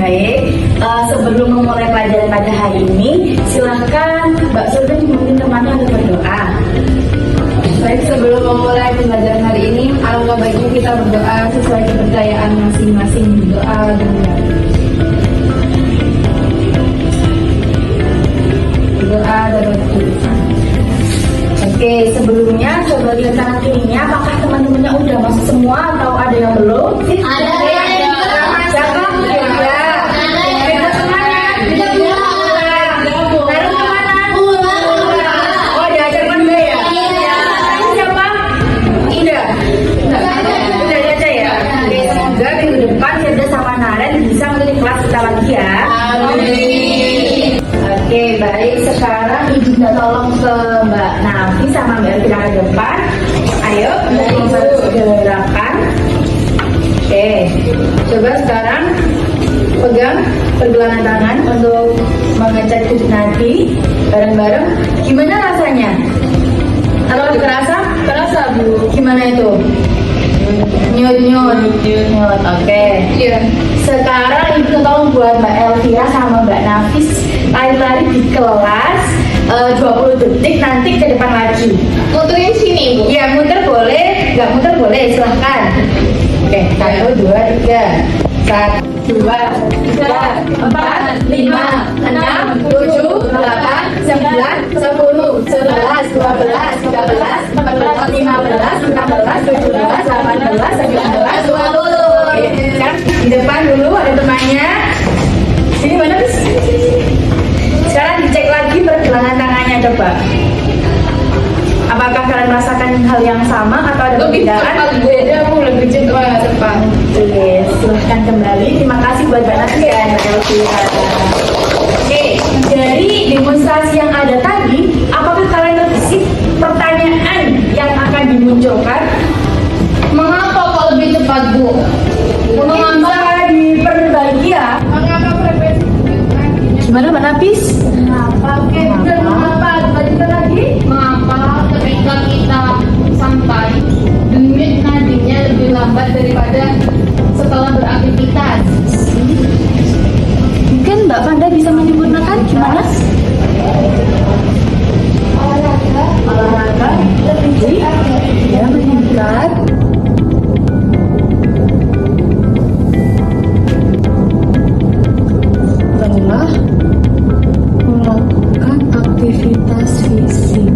Baik, sebelum memulai pelajaran pada hari ini, silahkan Mbak Survin memimpin temannya untuk berdoa. Baik, sebelum memulai pembelajaran hari ini, alangkah baiknya kita berdoa sesuai kepercayaan masing-masing. Doa dengan doa dan berdoa. Oke, sebelumnya coba lihat kanan kirinya, apakah teman-temannya udah masuk semua atau ada yang belum? Ada. Siapa? Kita semuanya. Baru kemana? Oh, diajak mana ya? Siapa? Udah aja ya. Oke, semoga minggu depan Firda sama Naren bisa memilih kelas kita lagi ya. Amin. Oke, baik. Sekarang Ibu minta tolong ke Mbak Nafi sama Mbak Elvira ke depan. Ayo, gerakan. Oke, coba sekarang pegang pergelangan tangan untuk mengecek denyut nadi bareng-bareng. Gimana rasanya? Kalau kerasa? Kerasa, Bu. Gimana itu? Nyut. Oke. Iya. Sekarang Ibu tolong buat Mbak Elvira sama Mbak Nafis lari-lari di kelas 20 detik, nanti ke depan lagi. Muterin sini, Bu. Ya, muter boleh, nggak muter boleh, silahkan. Oke, 1, 2, 3. 1, 2, 3, 4, 5, 6, 7, 8, 9, 10, 11, 12, 13, 14, 15, 16, 17, 18, 19, 20. Oke, sekarang di depan dulu ada temannya. Sini mana, Bis? Sekarang dicek lagi pergelangan tangannya, coba. Apakah kalian merasakan hal yang sama atau ada Lebih perbedaan? cepat beda, Bu. Lebih cepat. Oke, silahkan kembali. Terima kasih buat Mbak Nasi dan Mbak Elvira. Oke, dari demonstrasi yang ada tadi, apakah kalian terbesit pertanyaan yang akan dimunculkan? Mengapa kok lebih cepat, Bu? Mungkin bisa diperbaiki ya. Mengapa frekuensi Gimana Mbak Nafis? Oke, benar. Mengapa? Lanjutkan lagi. Mengapa ketika kita sampai denyut nadinya lebih lambat daripada setelah beraktivitas? Mungkin Mbak Fanda bisa menyempurnakan gimana? Olahraga lebih ya meningkat. Setelah melakukan aktivitas fisik.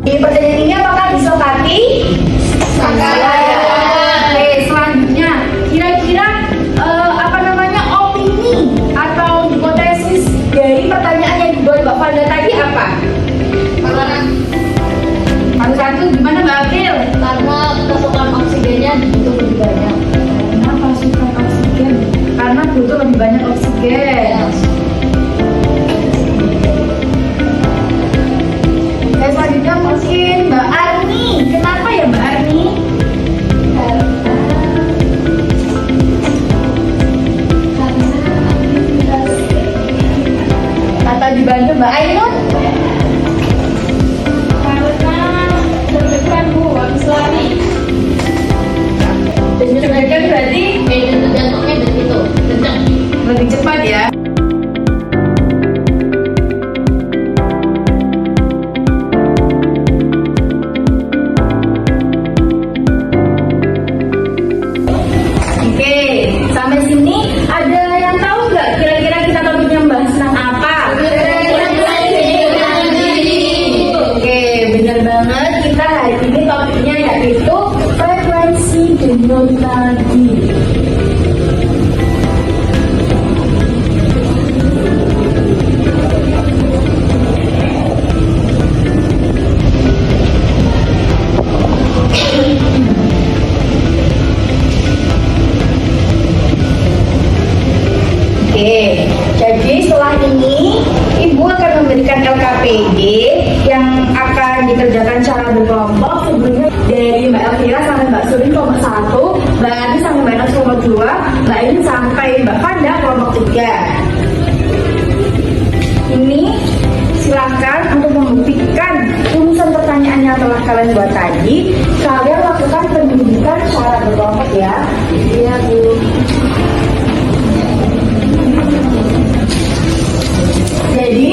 Di pertanyaan ini apakah disepakati? Oke, selanjutnya kira-kira apa namanya opini atau hipotesis dari pertanyaan yang dibuat Mbak Fanda tadi apa? Satu gimana Mbak April? Karena pasokan oksigennya butuh lebih banyak. Karena pasokan oksigen. Karena butuh lebih banyak oksigen. Selanjutnya mungkin Mbak Arni. Kenapa ya Mbak Arni? Atau dibantu Mbak Ainun? Deg-degan berarti Jantungnya begitu kencang. lebih cepat ya. Oke, sampai sini ada yang tahu nggak kira-kira kita topiknya membahas tentang apa? Oke, benar banget. Kita hari ini topiknya yaitu frekuensi denyut nadi. Oke, jadi setelah ini Ibu akan memberikan LKPD yang akan dikerjakan secara berkelompok. Sebelumnya dari Mbak Elvira sampai Mbak Suri kelompok 1, Mbak Adi sampai Mbak Nas kelompok 2, Mbak Ini silakan untuk membuktikan urusan pertanyaan yang telah kalian buat tadi. Kalian lakukan pendidikan secara berkelompok ya. Iya Bu. Jadi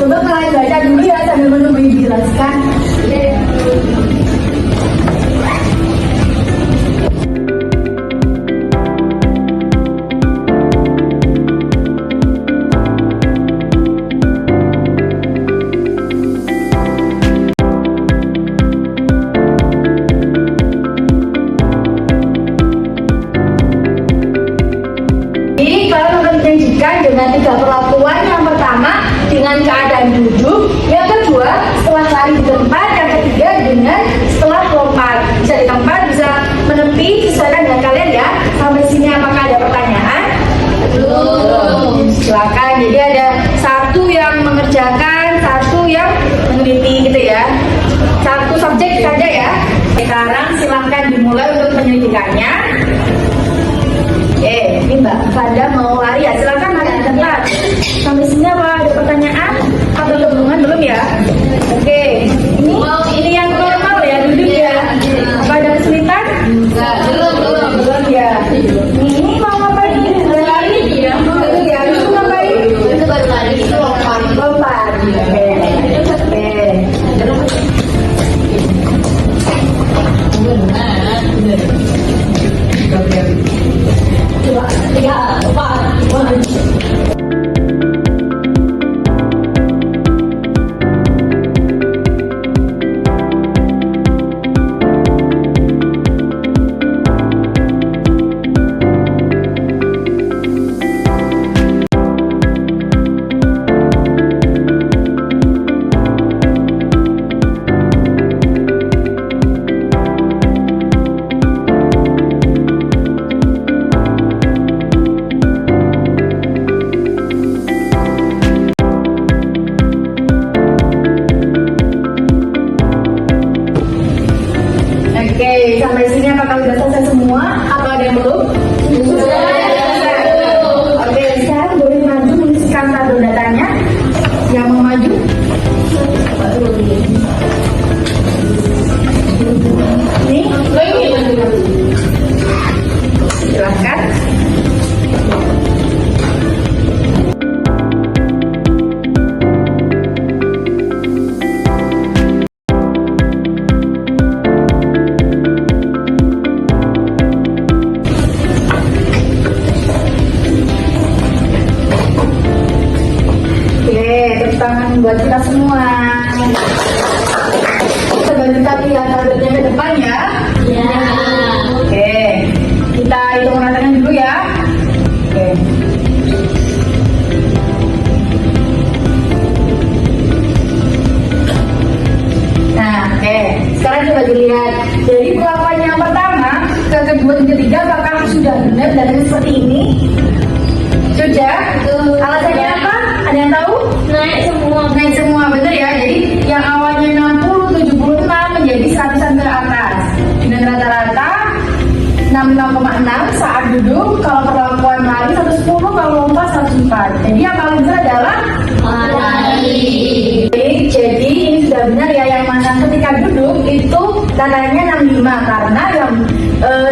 coba kalian baca dulu ya sambil menunggu dijelaskan. Dengan 3 perlakuan. Yang pertama dengan keadaan duduk, yang kedua setelah lari di tempat, yang ketiga dengan setelah lompat. Bisa di tempat, bisa menepi, sesuaikan dengan kalian ya. Sampai sini apakah ada pertanyaan? Belum. Silakan. Jadi ada satu yang mengerjakan, satu yang meneliti gitu ya. Satu subjek saja ya. Sekarang silakan dimulai untuk penyelidikannya. Ini Mbak Fanda mau lari ya, silakan lari di tempat. Sampai sini apa ada pertanyaan atau belum ya? Oke, ini yang normal ya, duduk ya. Apa ada kesulitan? Belum ya. Ini mau ngapain? Udah lari? Ya, itu ngapain? Itu baru lari, itu lompat. Oke, sampai sini apakah sudah selesai semua? Atau ada yang belum? Sudah. Oke, sekarang boleh maju menuliskan tabel datanya. Yang mau maju? Nih, silahkan. Tangan buat kita semua. Sebelum kita lihat tabelnya ke depan ya. Ya. Oke. Kita hitung ratakan dulu ya. Oke. Nah, sekarang coba dilihat. Jadi perlakuan yang pertama, ke kedua, dan ketiga, apakah sudah benar dan seperti ini? Sudah. Alasannya apa? Ada yang tahu? Naik semua, bener ya. Jadi yang awalnya 60, 76 menjadi 100 ke atas. Dan rata-rata 66,6 saat duduk. Kalau perlakuan lari 110, kalau lompat 104. Jadi yang paling besar adalah lari. Jadi ini sudah benar ya, yang mana ketika duduk itu ratanya 65, karena yang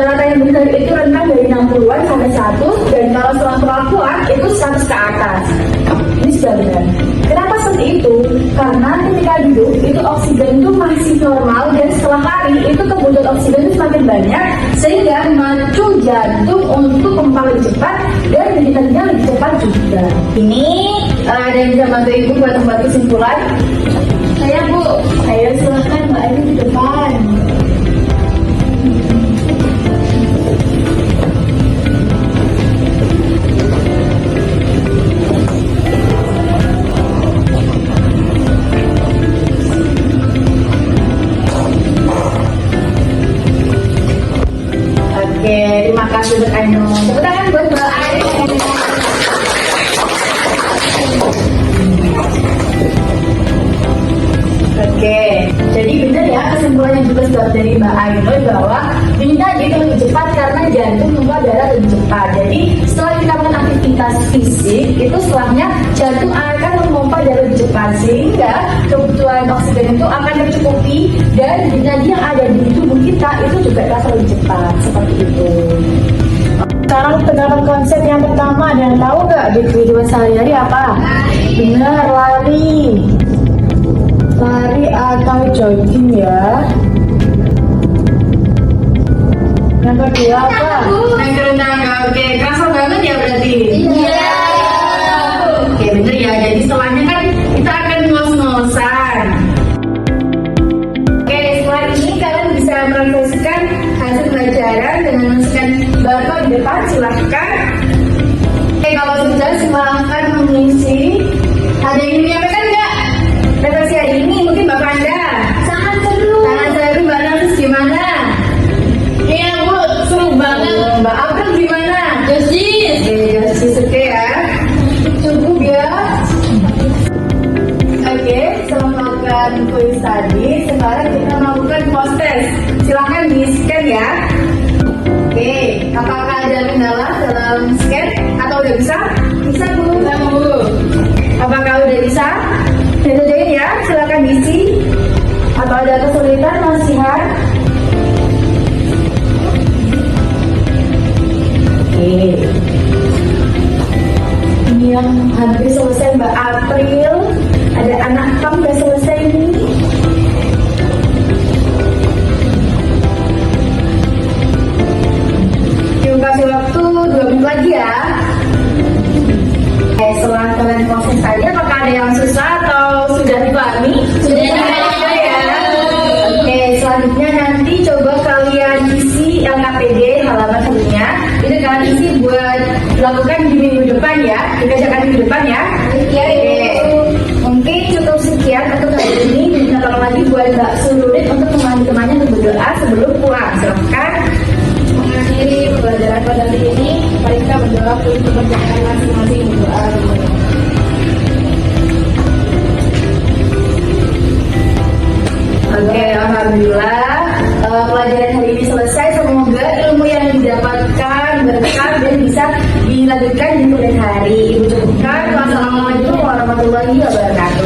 rata yang benar itu rentang dari 60-an sampai 100, dan kalau setelah perlakuan itu 100 ke atas. Ini sudah benar. Kenapa seperti itu? Karena ketika duduk itu oksigen itu masih normal, dan setelah lari itu kebutuhan oksigen itu semakin banyak, sehingga memacu jantung untuk lebih cepat dan denyutnya lebih cepat juga. Ini ada yang bisa bantu ibu buat membuat kesimpulan? Saya Bu. Saya silakan Mbak Ayu di depan. Terima kasih untuk Aino. Tepuk tangan buat Mbak Ayu. Oke, jadi benar ya kesimpulannya juga sudah dari Mbak Aino bahwa ini tadi itu lebih cepat karena jantung membuat darah lebih cepat. Jadi setelah kita setelahnya jantung akan memompa darah lebih cepat sehingga kebutuhan oksigen itu akan tercukupi dan energi yang ada di tubuh kita itu juga terasa lebih cepat seperti itu. Sekarang pendapat konsep yang pertama dan tahu nggak di kehidupan sehari-hari apa? Benar, lari atau jogging ya. Yang kedua apa? Naik renang. Oke, kerasa banget ya berarti? Iya. Oke, bener ya. Jadi setelahnya kan kita akan ngos-ngosan. Oke, setelah ini kalian bisa merefleksikan hasil pelajaran dengan menuliskan barcode di depan. Silahkan. Oke, kalau sudah silahkan mengisi. Ada yang ingin menyampaikan nggak? Refleksi hari ini mungkin Mbak Fanda. Sangat seru. Sangat seru. Mbak Nafis gimana? Iya Bu, seru banget. Mbak April gimana? Josis. Oke ya. Cukup ya. Oke, setelah melakukan quiz tadi, sekarang kita melakukan post test. Silahkan di scan ya. Oke, apakah ada kendala dalam scan atau udah bisa? Bisa Bu. Bisa Bu. Apakah udah bisa? Dikerjain ya, silahkan diisi. Atau ada kesulitan nasihat? Oke. Ini yang hampir selesai Mbak April. Ada anak kamu udah selesai nih. Terima kasih waktu 2 menit lagi ya. Setelah kalian proses tadi, apakah ada yang susah atau sudah dipahami? Sudah dipahami. Ya. Oke, selanjutnya nanti coba kalian isi LKPD halaman satunya. Itu kalian isi buat dilakukan di minggu depan ya, dikerjakan minggu depan ya. Iya, Oke. Mungkin cukup sekian untuk hari ini. Kita tolong lagi buat Mbak Surulit untuk menemani temannya untuk berdoa sebelum pulang. Silahkan. Mengakhiri pembelajaran pada hari ini, mari kita berdoa untuk kepercayaan masing-masing berdoa. Oke, alhamdulillah pelajaran hari ini selesai. Semoga ilmu yang didapatkan berkah dan bisa dilanjutkan di kemudian hari. Ibu cukupkan. Wassalamualaikum warahmatullahi wabarakatuh.